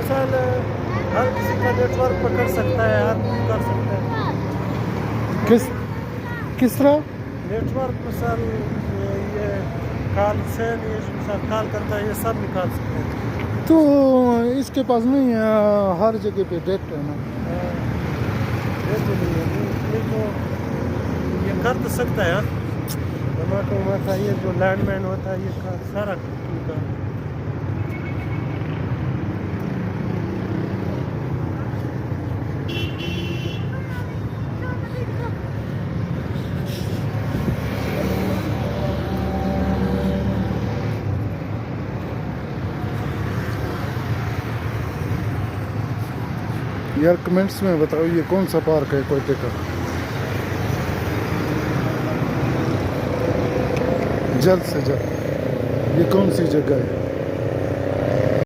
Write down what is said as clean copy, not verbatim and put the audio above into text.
मिसाल हर किसी का नेटवर्क पकड़ सकता है, हर कोई कर सकता है। किस तरह? नेटवर्क मिसाल ये कॉल से ये जो मिसाल कॉल करता है, ये सब निकाल सकते हैं। तो इसके पास नहीं है, हर जगह पे डेट है ना। ये तो नहीं है, ये तो ये कर तो सकता है यार। टमाटो ये जो लैंडमैन होता है ये सारा निकाल। यार कमेंट्स में बताओ ये कौन सा पार्क है कोयटे का, जल्द से जल्द। ये कौन सी जगह है?